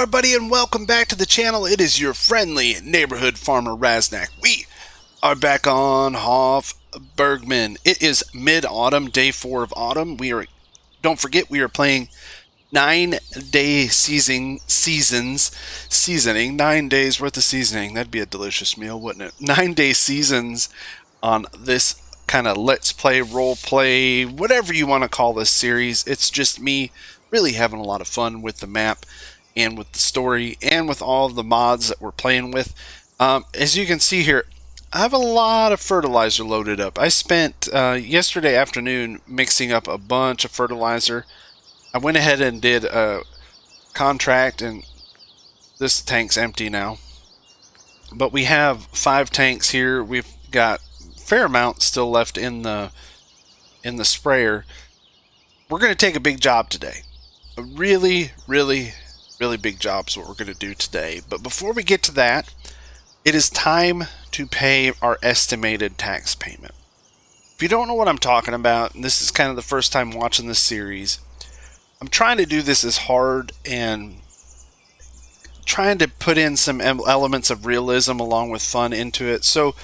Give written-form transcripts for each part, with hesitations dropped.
everybody, and welcome back to the channel. It is your friendly neighborhood farmer Raznac. We are back on Hof Bergmann. It is mid-autumn, day 4 of autumn. Don't forget, we are playing 9-day seasoning, 9 days worth of seasoning. That'd be a delicious meal, wouldn't it? 9-day seasons on this kind of let's play, role play, whatever you want to call this series. It's just me really having a lot of fun with the map and with the story and with all of the mods that we're playing with. As you can see here, I have a lot of fertilizer loaded up. I spent yesterday afternoon mixing up a bunch of fertilizer. I went ahead and did a contract, and this tank's empty now. But we have 5 tanks here. We've got a fair amount still left in the sprayer. We're going to take a big job today. A really big job is what we're going to do today. But before we get to that, it is time to pay our estimated tax payment. If you don't know what I'm talking about, and this is kind of the first time watching this series, I'm trying to do this as hard and trying to put in some elements of realism along with fun into it. So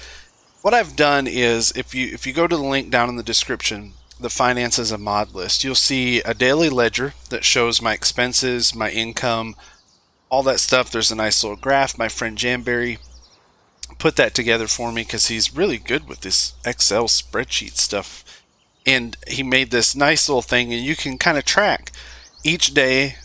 what I've done is, if you go to the link down in the description, the finances of mod list, you'll see a daily ledger that shows my expenses, my income, all that stuff. There's a nice little graph. My friend Jamberry put that together for me because he's really good with this Excel spreadsheet stuff, and he made this nice little thing, and you can kind of track each day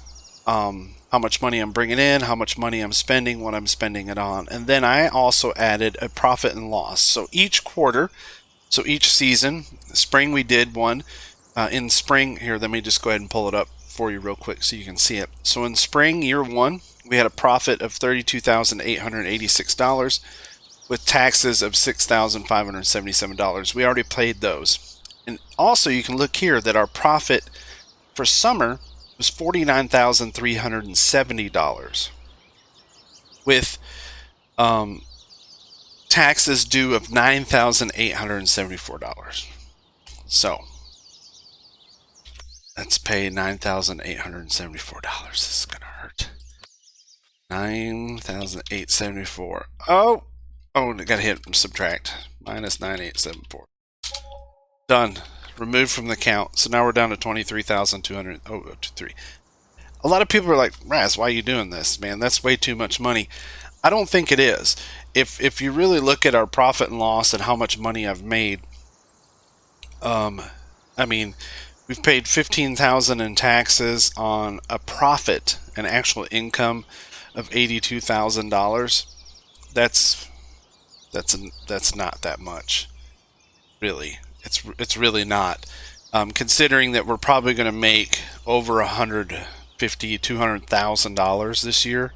how much money I'm bringing in, how much money I'm spending, what I'm spending it on. And then I also added a profit and loss. So each quarter, so each season, spring we did one. In spring, here, let me just go ahead and pull it up for you real quick so you can see it. So in spring, year 1, we had a profit of $32,886 with taxes of $6,577. We already paid those. And also you can look here that our profit for summer was $49,370 with taxes due of $9,874. So let's pay $9,874. This is gonna hurt. $9,874. Oh, I gotta hit subtract. Minus 9,874. Done. Removed from the count. So now we're down to 23,200. Oh, 23. A lot of people are like, Raz, why are you doing this, man? That's way too much money. I don't think it is. If you really look at our profit and loss and how much money I've made, I mean, we've paid $15,000 in taxes on a profit, an actual income of $82,000. That's not that much, really. It's really not, considering that we're probably going to make over $150,000-$200,000 this year.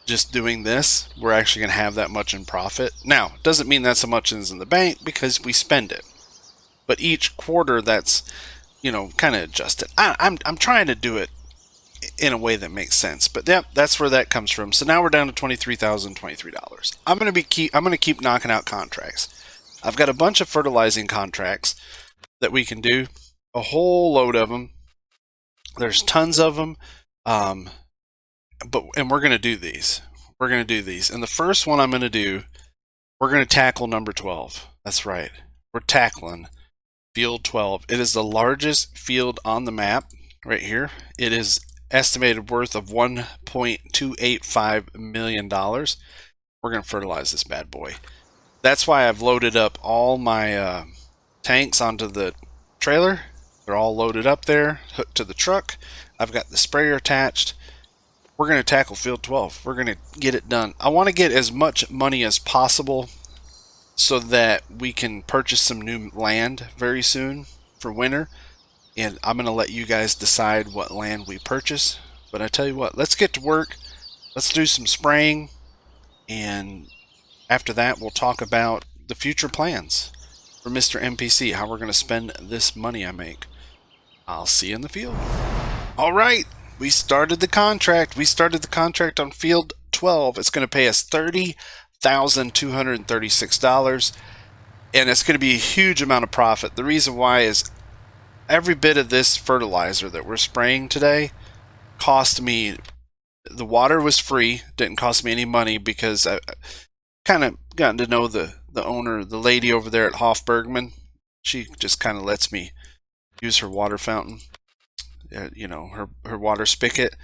Just doing this, we're actually going to have that much in profit. Now, it doesn't mean that's how much is in the bank because we spend it. But each quarter, that's, kind of adjusted. I'm trying to do it in a way that makes sense. But yeah, that's where that comes from. So now we're down to $23,023. I'm going to keep knocking out contracts. I've got a bunch of fertilizing contracts that we can do, a whole load of them. There's tons of them. And we're going to do these. And the first one I'm going to do, we're going to tackle number 12. That's right. We're tackling field 12. It is the largest field on the map right here. It is estimated worth of $1.285 million. We're going to fertilize this bad boy. That's why I've loaded up all my tanks onto the trailer. They're all loaded up there, hooked to the truck. I've got the sprayer attached. We're going to tackle field 12. We're going to get it done. I want to get as much money as possible so that we can purchase some new land very soon for winter. And I'm going to let you guys decide what land we purchase. But I tell you what, let's get to work. Let's do some spraying. And after that, we'll talk about the future plans for Mr. NPC, how we're going to spend this money I make. I'll see you in the field. All right, we started the contract. We started the contract on field 12. It's going to pay us $30,236, and it's going to be a huge amount of profit. The reason why is every bit of this fertilizer that we're spraying today cost me the water was free, didn't cost me any money because I kind of gotten to know the owner, the lady over there at Hof Bergmann. She just kind of lets me use her water fountain, you know, her water spigot.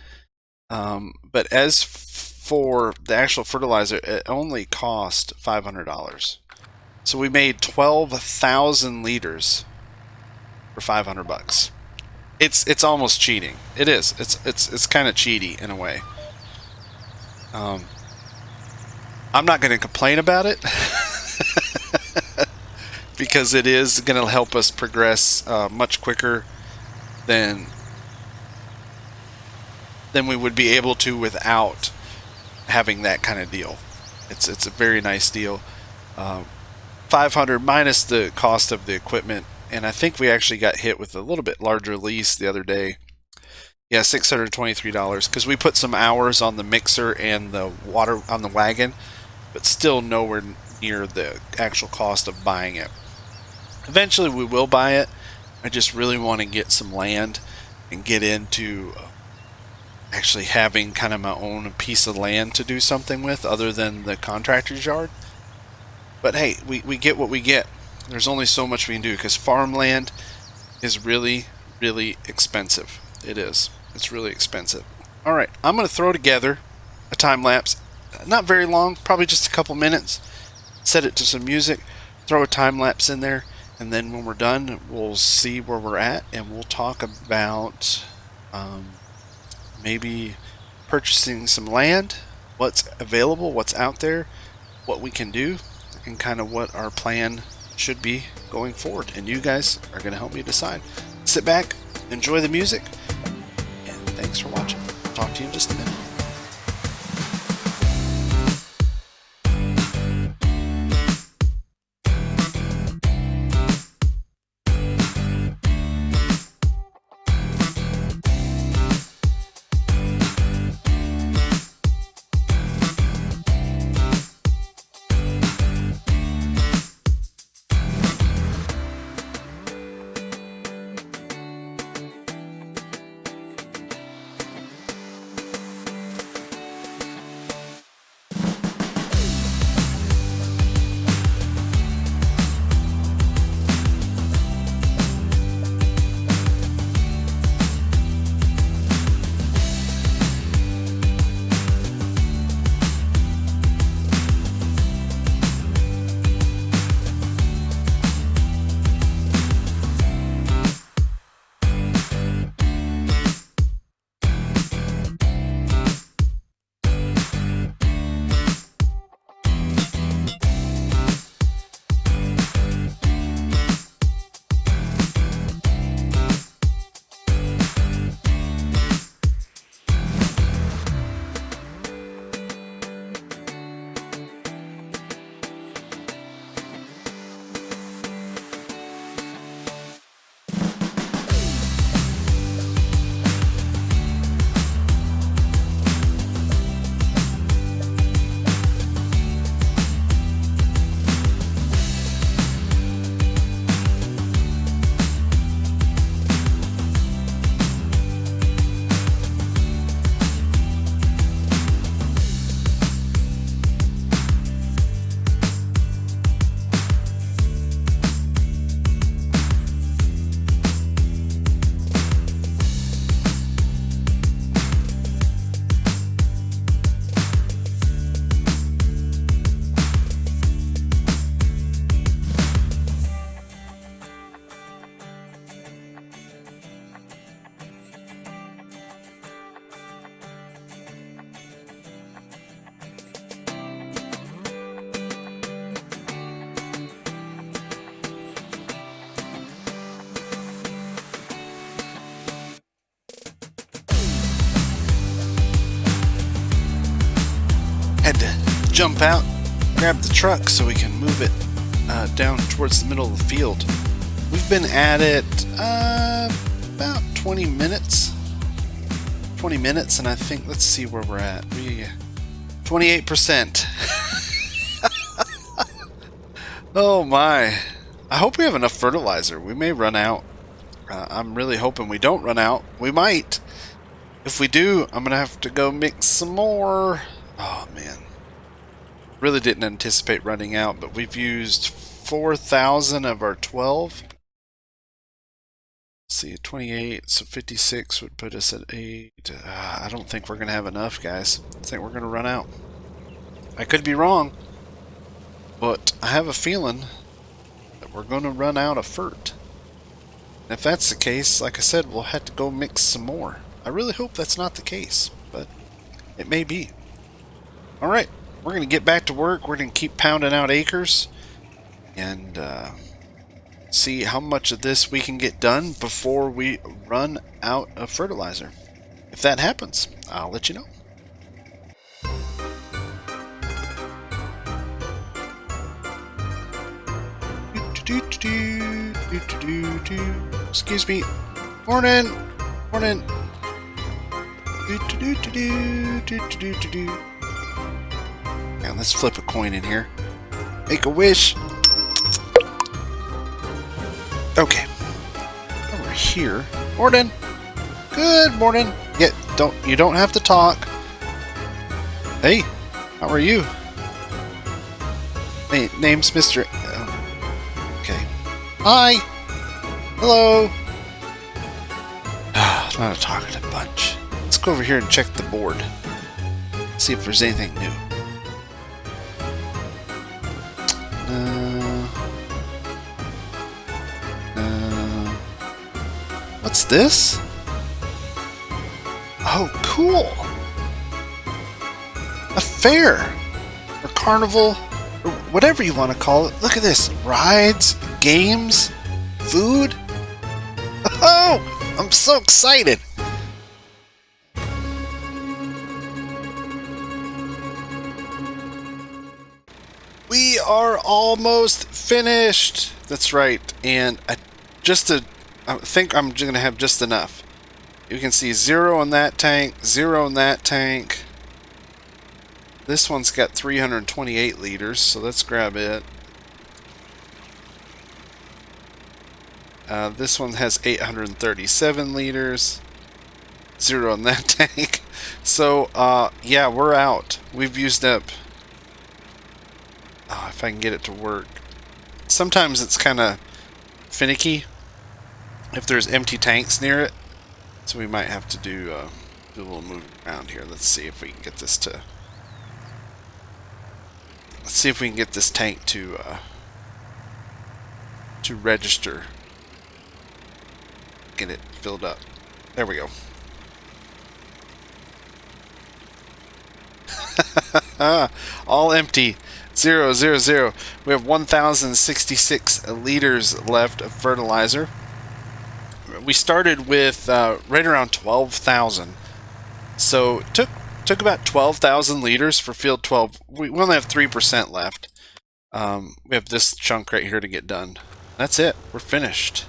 But as for the actual fertilizer, it only cost $500. So we made 12,000 liters for $500. It's almost cheating. It is. It's kind of cheaty in a way. I'm not going to complain about it because it is going to help us progress much quicker than we would be able to without having that kind of deal. It's a very nice deal. 500 minus the cost of the equipment, and I think we actually got hit with a little bit larger lease the other day. Yeah, $623 because we put some hours on the mixer and the water on the wagon, but still nowhere near the actual cost of buying it. Eventually we will buy it. I just really want to get some land and get into actually having kind of my own piece of land to do something with other than the contractor's yard. But hey, we get what we get. There's only so much we can do because farmland is really, really expensive. It is. It's really expensive. All right, I'm going to throw together a time lapse. Not very long, probably just a couple minutes. Set it to some music, throw a time lapse in there, and then when we're done, we'll see where we're at, and we'll talk about maybe purchasing some land, what's available, what's out there, what we can do, and kind of what our plan should be going forward. And you guys are going to help me decide. Sit back, enjoy the music, and thanks for watching. Talk to you in just a minute. Had to jump out, grab the truck so we can move it down towards the middle of the field. We've been at it about 20 minutes. 20 minutes, and I think, let's see where we're at. 28%. Oh my. I hope we have enough fertilizer. We may run out. I'm really hoping we don't run out. We might. If we do, I'm gonna have to go mix some more. Oh man. Really didn't anticipate running out, but we've used 4,000 of our 12. Let's see, 28, so 56 would put us at 8. I don't think we're going to have enough, guys. I think we're going to run out. I could be wrong, but I have a feeling that we're going to run out of fert. And if that's the case, like I said, we'll have to go mix some more. I really hope that's not the case, but it may be. Alright, we're going to get back to work. We're going to keep pounding out acres and see how much of this we can get done before we run out of fertilizer. If that happens, I'll let you know. Excuse me. Morning. Morning. Now let's flip a coin in here. Make a wish. Okay. Over here. Morning. Good morning. Yeah, you don't have to talk. Hey, how are you? Hey, name's Mr. Okay. Hi. Hello. Not a talkative bunch. Let's go over here and check the board. See if there's anything new. What's this? Oh, cool! A fair! Or carnival, or whatever you want to call it. Look at this. Rides, games, food. Oh! I'm so excited! We are almost finished! That's right, and I think I'm going to have just enough. You can see 0 in that tank, 0 in that tank. This one's got 328 liters, so let's grab it. This one has 837 liters. 0 in that tank. So, yeah, we're out. We've used up... Oh, if I can get it to work. Sometimes it's kind of finicky if there's empty tanks near it. So we might have to do a little moving around here. Let's see if we can get this to... Let's see if we can get this tank to register. Get it filled up. There we go. All empty. 0, 0, 0. We have 1,066 liters left of fertilizer. We started with right around 12,000. So it took about 12,000 liters for field 12. We only have 3% left. We have this chunk right here to get done. That's it. We're finished.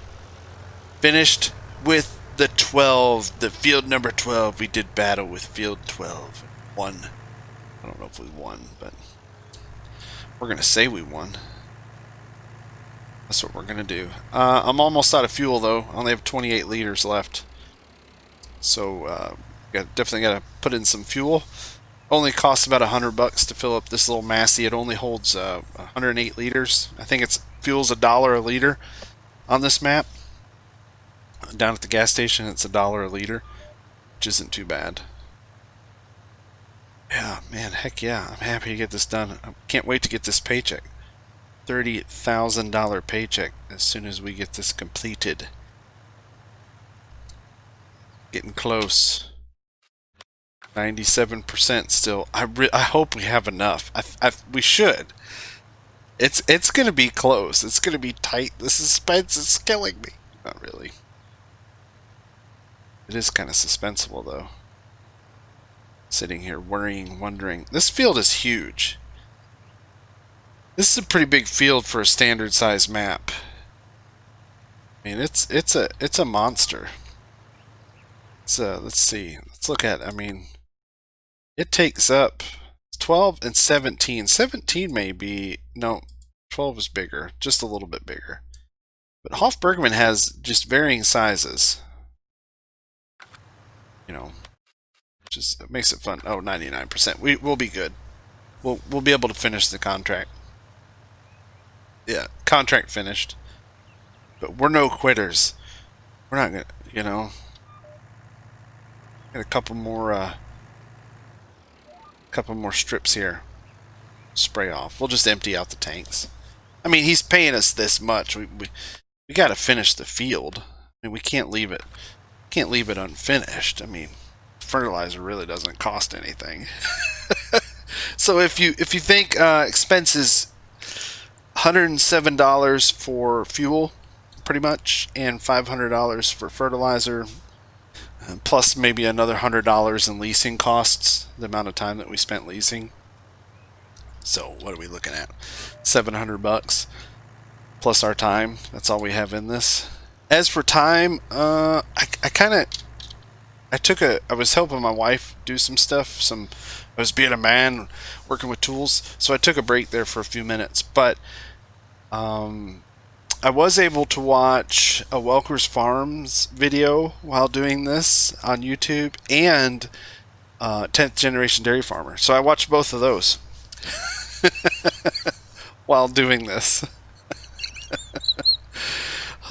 Finished with the 12. The field number 12. We did battle with field 12. Won. I don't know if we won, but we're going to say we won. That's what we're going to do. I'm almost out of fuel, though. I only have 28 liters left. So, definitely got to put in some fuel. Only costs about $100 to fill up this little Massey. It only holds 108 liters. I think fuel's $1 a liter on this map. Down at the gas station, it's $1 a liter, which isn't too bad. Yeah, man, heck yeah. I'm happy to get this done. I can't wait to get this paycheck. $30,000 paycheck as soon as we get this completed. Getting close. 97% still. I hope we have enough. We should. It's gonna be close. It's gonna be tight. The suspense is killing me. Not really. It is kind of suspenseful though. Sitting here worrying, wondering. This field is huge. This is a pretty big field for a standard size map. I mean, it's a monster. So let's see. Let's look at. I mean, it takes up 12 and 17. 17 may be no. 12 is bigger, just a little bit bigger. But Hof Bergmann has just varying sizes. You know, It makes it fun. Oh, 99%. We'll be good. We'll be able to finish the contract. Yeah, contract finished. But we're no quitters. We're not gonna, you know. Got a couple more strips here. Spray off. We'll just empty out the tanks. I mean, he's paying us this much. We got to finish the field. I mean, we can't leave it unfinished. I mean, fertilizer really doesn't cost anything. So if you think expenses, $107 for fuel, pretty much, and $500 for fertilizer, plus maybe another $100 in leasing costs, the amount of time that we spent leasing. So what are we looking at? $700 plus our time. That's all we have in this. As for time, I was helping my wife do some stuff. I was being a man, working with tools. So I took a break there for a few minutes. But I was able to watch a Welker's Farms video while doing this on YouTube, and 10th Generation Dairy Farmer. So I watched both of those while doing this.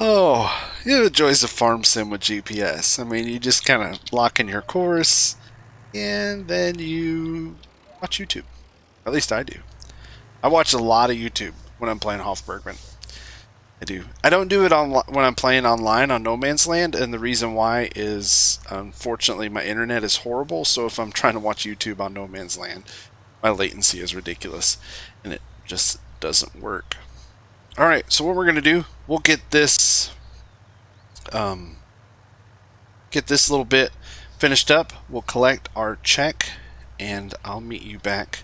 Oh, the joys of farm sim with GPS. I mean, you just kind of lock in your course, and then you watch YouTube. At least I do. I watch a lot of YouTube when I'm playing Hof Bergmann. I do. I don't do it when I'm playing online on No Man's Land, and the reason why is, unfortunately, my internet is horrible. So if I'm trying to watch YouTube on No Man's Land, my latency is ridiculous, and it just doesn't work. All right, so what we're gonna do, we'll get this little bit finished up. We'll collect our check, and I'll meet you back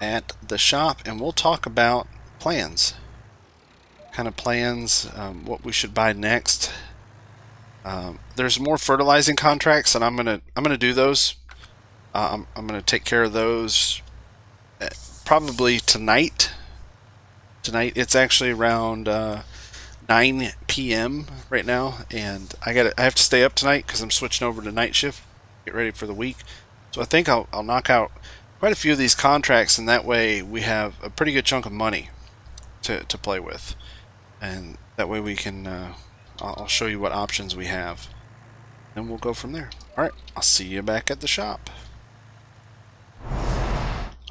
at the shop, and we'll talk about plans. What we should buy next. There's more fertilizing contracts, and I'm gonna do those. I'm gonna take care of those probably tonight. Tonight it's actually around 9 p.m. right now, and I have to stay up tonight because I'm switching over to night shift. Get ready for the week. So I think I'll knock out quite a few of these contracts, and that way we have a pretty good chunk of money to play with. And that way we can, I'll show you what options we have, and we'll go from there. Alright, I'll see you back at the shop.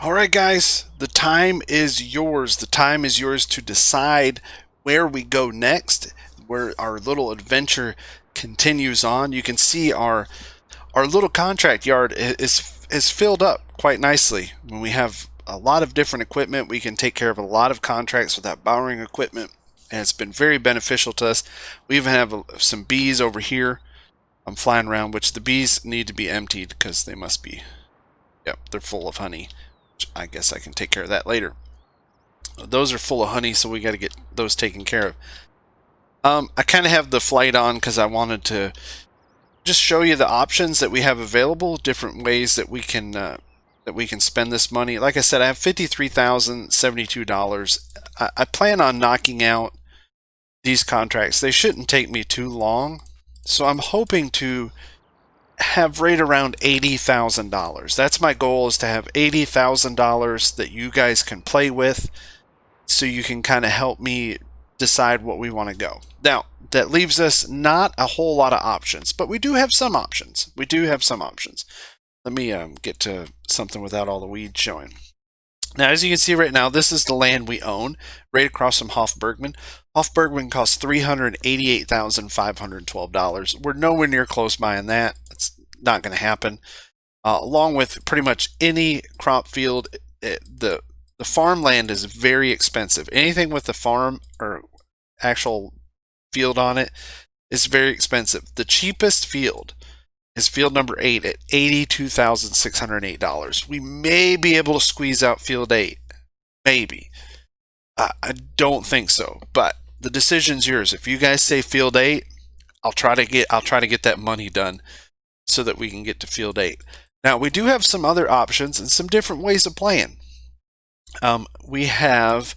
Alright guys, the time is yours. The time is yours to decide where we go next, where our little adventure continues on. You can see our little contract yard is filled up quite nicely. When we have a lot of different equipment, we can take care of a lot of contracts without borrowing equipment. And it's been very beneficial to us. We even have some bees over here. I'm flying around, which the bees need to be emptied because they must be, yep, they're full of honey. Which I guess I can take care of that later. Those are full of honey, so we got to get those taken care of. I kind of have the flight on because I wanted to just show you the options that we have available, different ways that we can spend this money. Like I said, I have $53,072. I plan on knocking out these contracts. They shouldn't take me too long, so I'm hoping to have right around $80,000. That's my goal, is to have $80,000 that you guys can play with, so you can kind of help me decide what we want to go. Now, that leaves us not a whole lot of options, but we do have some options. Let me get to something without all the weeds showing. Now, as you can see right now, this is the land we own, right across from Hof Bergmann. Hof Bergmann costs $388,512. We're nowhere near close by on that. It's not going to happen. Along with pretty much any crop field, the farmland is very expensive. Anything with the farm or actual field on it is very expensive. The cheapest field is field number 8 at $82,608. We may be able to squeeze out field 8. Maybe. I don't think so, but the decision's yours. If you guys say field 8, I'll try to get that money done so that we can get to field 8. Now, we do have some other options and some different ways of playing. We have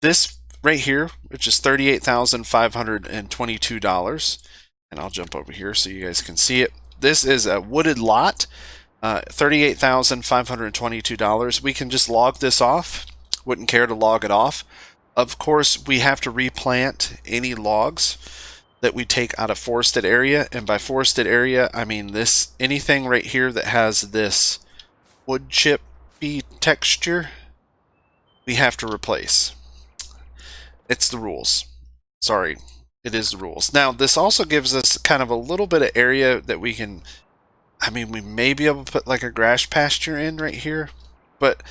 this right here, which is $38,522, and I'll jump over here so you guys can see it. This is a wooded lot. $38,522. We can just log this off. Wouldn't care to log it off. Of course, we have to replant any logs that we take out of forested area, and by forested area, I mean this anything right here that has this wood chippy texture, we have to replace. It's the rules. Sorry, it is the rules. Now, this also gives us kind of a little bit of area that we can, I mean, we may be able to put like a grass pasture in right here, but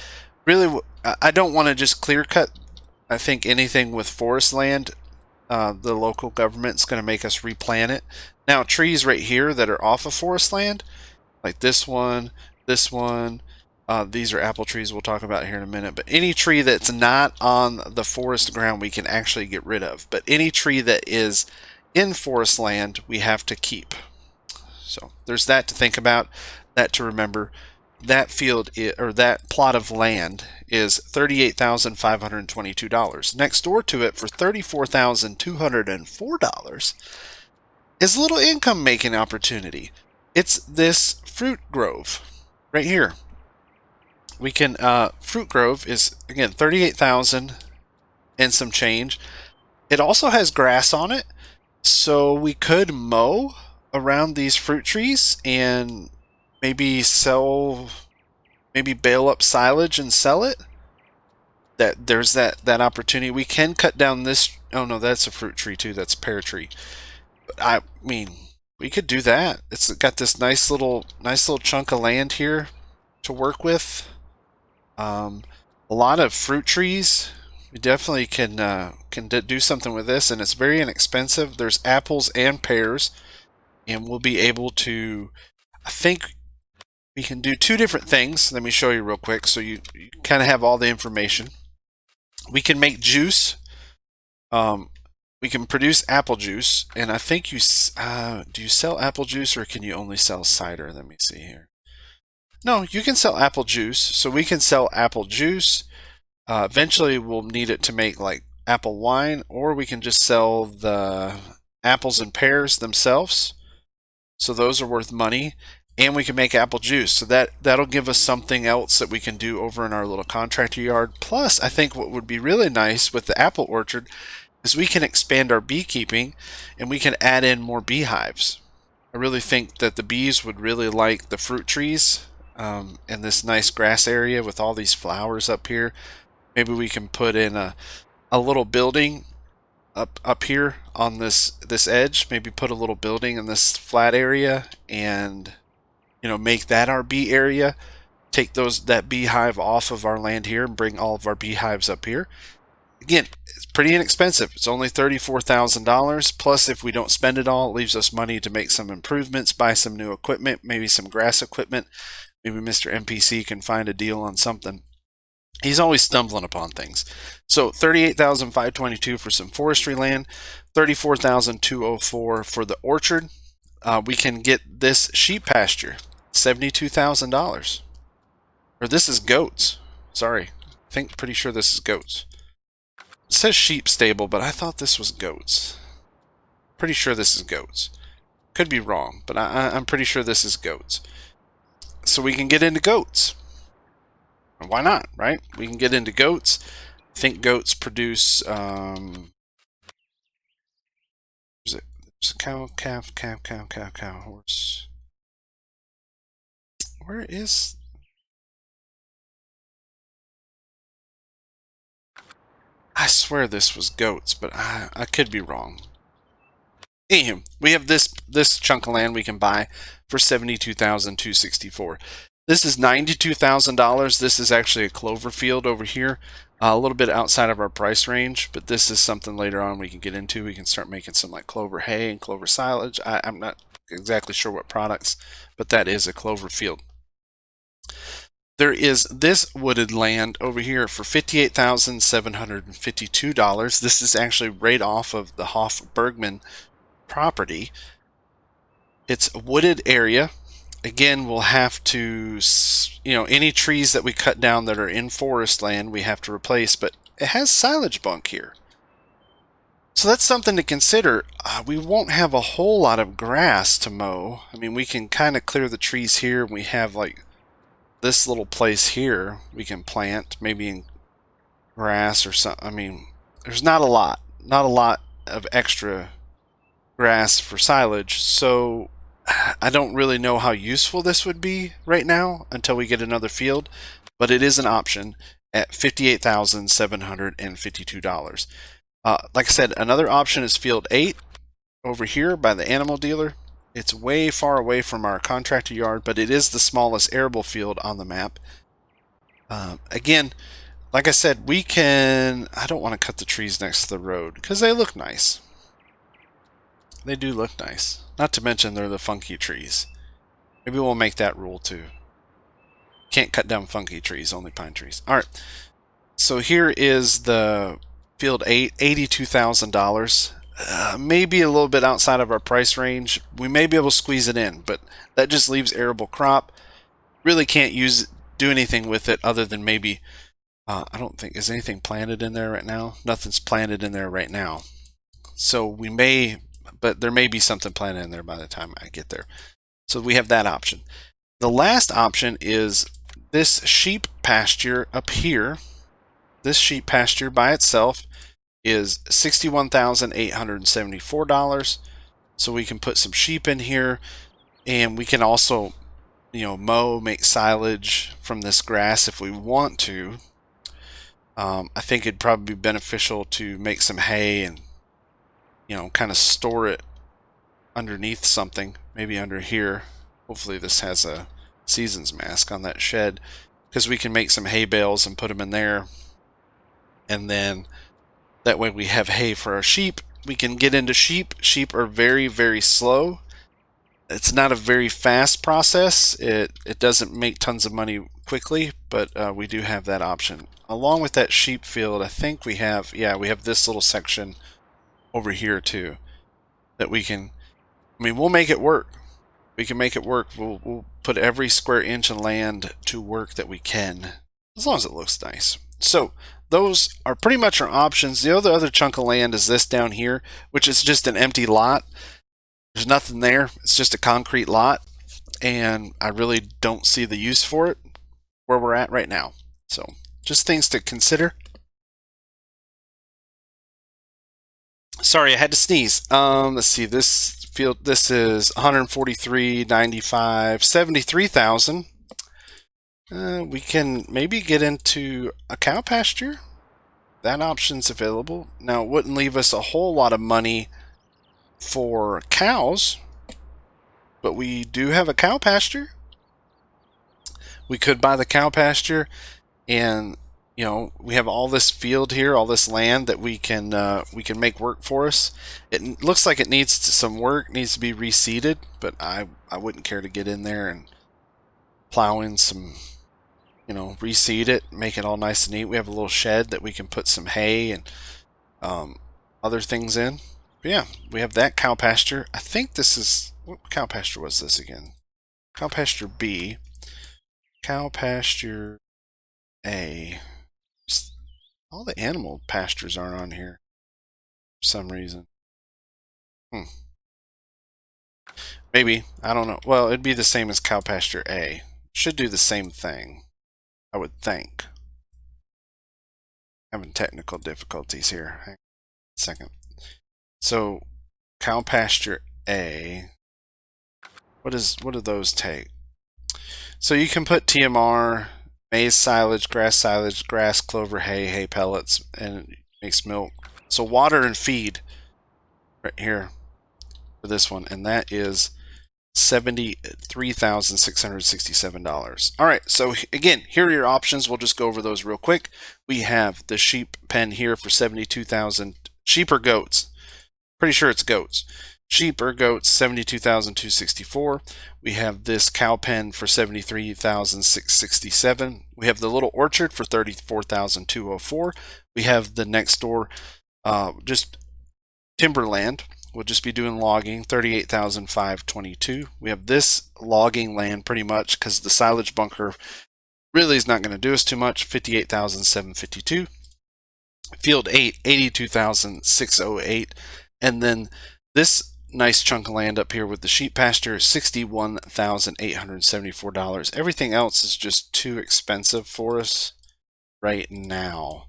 really, I don't want to just clear cut. I think anything with forest land, the local government's going to make us replant it. Now, trees right here that are off of forest land, like this one, these are apple trees we'll talk about here in a minute, but any tree that's not on the forest ground we can actually get rid of. But any tree that is in forest land we have to keep. So there's that to think about, that to remember. That field or that plot of land is $38,522. Next door to it for $34,204 is a little income making opportunity. It's this fruit grove right here. We can fruit grove is again 38,000 and some change. It also has grass on it, so we could mow around these fruit trees and maybe bail up silage and sell it. There's that opportunity. We can cut down this. Oh no, that's a fruit tree too. That's a pear tree. But I mean, we could do that. It's got this nice little chunk of land here to work with. A lot of fruit trees. We definitely can do something with this, and it's very inexpensive. There's apples and pears, and we'll be able to, I think we can do two different things. Let me show you real quick so you kind of have all the information. We can make juice. We can produce apple juice, and I think do you sell apple juice or can you only sell cider? Let me see here. No, you can sell apple juice, so we can sell apple juice. Eventually, we'll need it to make like apple wine, or we can just sell the apples and pears themselves. So those are worth money, and we can make apple juice. So that'll give us something else that we can do over in our little contractor yard. Plus, I think what would be really nice with the apple orchard is we can expand our beekeeping, and we can add in more beehives. I really think that the bees would really like the fruit trees. And this nice grass area with all these flowers up here. Maybe we can put in a little building up here on this edge. Maybe put a little building in this flat area, and make that our bee area. Take that beehive off of our land here and bring all of our beehives up here. Again, it's pretty inexpensive. It's only $34,000. Plus, if we don't spend it all, it leaves us money to make some improvements, buy some new equipment, maybe some grass equipment. Maybe Mr. NPC can find a deal on something. He's always stumbling upon things. So $38,522 for some forestry land, $34,204 for the orchard. We can get this sheep pasture, $72,000. Or this is goats. Sorry, pretty sure this is goats. It says sheep stable, but I thought this was goats. Pretty sure this is goats. Could be wrong, but I'm pretty sure this is goats. So we can get into goats. Why not, right? We can get into goats. I think goats produce there's a cow, calf, horse. Where is... I swear this was goats, but I could be wrong. Anywho, we have this chunk of land we can buy for $72,264. This is $92,000. This is actually a clover field over here, a little bit outside of our price range, but this is something later on we can get into. We can start making some like clover hay and clover silage. I'm not exactly sure what products, but that is a clover field. There is this wooded land over here for $58,752. This is actually right off of the Hof Bergmann property. It's a wooded area. Again, we'll have to, any trees that we cut down that are in forest land, we have to replace, but it has silage bunk here. So that's something to consider. We won't have a whole lot of grass to mow. I mean, we can kind of clear the trees here. We have like this little place here we can plant, maybe in grass or something. I mean, there's not a lot of extra grass for silage. So I don't really know how useful this would be right now until we get another field, but it is an option at $58,752. Like I said, another option is field 8 over here by the animal dealer. It's way far away from our contractor yard, but it is the smallest arable field on the map. Again, like I said, we can... I don't want to cut the trees next to the road because they look nice. They do look nice. Not to mention they're the funky trees. Maybe we'll make that rule too. Can't cut down funky trees, only pine trees. Alright, so here is the field 8, $82,000. Maybe a little bit outside of our price range. We may be able to squeeze it in, but that just leaves arable crop. Really can't do anything with it other than maybe... I don't think... Is anything planted in there right now? Nothing's planted in there right now. So we may... But there may be something planted in there by the time I get there. So we have that option. The last option is this sheep pasture up here. This sheep pasture by itself is $61,874. So we can put some sheep in here, and we can also, mow, make silage from this grass if we want to. I think it'd probably be beneficial to make some hay and, kind of store it underneath something, maybe under here. Hopefully this has a season's mask on that shed, because we can make some hay bales and put them in there, and then that way we have hay for our sheep. We can get into sheep. Sheep are very, very slow. It's not a very fast process. It doesn't make tons of money quickly, but we do have that option. Along with that sheep field, I think we have this little section over here too that we can... I mean, we'll make it work. We can make it work. We'll put every square inch of land to work that we can, as long as it looks nice. So those are pretty much our options. The other chunk of land is this down here, which is just an empty lot. There's nothing there. It's just a concrete lot, and I really don't see the use for it where we're at right now. So just things to consider. Sorry, I had to sneeze. Let's see. This field, this is 143.95, 73,000. We can maybe get into a cow pasture. That option's available. Now, it wouldn't leave us a whole lot of money for cows, but we do have a cow pasture. We could buy the cow pasture, and we have all this field here, all this land that we can make work for us. It looks like it needs some work, needs to be reseeded, but I wouldn't care to get in there and plow in some, reseed it, make it all nice and neat. We have a little shed that we can put some hay and other things in. But yeah, we have that cow pasture. I think this is... What cow pasture was this again? Cow pasture B. Cow pasture A. All the animal pastures aren't on here for some reason. Maybe. I don't know. Well, it'd be the same as cow pasture A. Should do the same thing, I would think. Having technical difficulties here. Hang on a second. So, cow pasture A. What do those take? So you can put TMR, maize silage, grass, clover, hay pellets, and it makes milk. So water and feed right here for this one, and that is $73,667. All right, so again, here are your options. We'll just go over those real quick. We have the sheep pen here for $72,000. Sheep or goats? Pretty sure it's goats. Sheep or goats, $72,264. We have this cow pen for $73,667. We have the little orchard for $34,204. We have the next door, just timberland. We'll just be doing logging, $38,522. We have this logging land pretty much because the silage bunker really is not going to do us too much, $58,752. Field 8, 82,608. And then this nice chunk of land up here with the sheep pasture is $61,874. Everything else is just too expensive for us right now.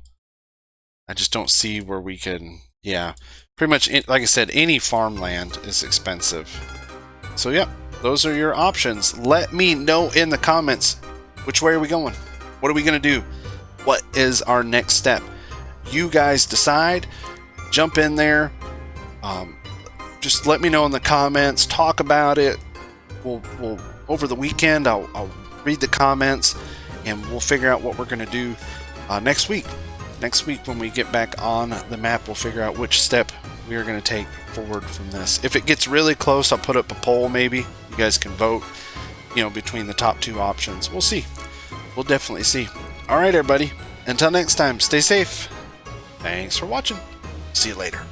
I just don't see where we can, yeah. Pretty much, like I said, any farmland is expensive. So, yep, those are your options. Let me know in the comments, which way are we going? What are we going to do? What is our next step? You guys decide. Jump in there. Just let me know in the comments. Talk about it. We'll over the weekend, I'll read the comments, and we'll figure out what we're going to do next week. Next week, when we get back on the map, we'll figure out which step we are going to take forward from this. If it gets really close, I'll put up a poll maybe. You guys can vote, between the top two options. We'll see. We'll definitely see. All right, everybody. Until next time, stay safe. Thanks for watching. See you later.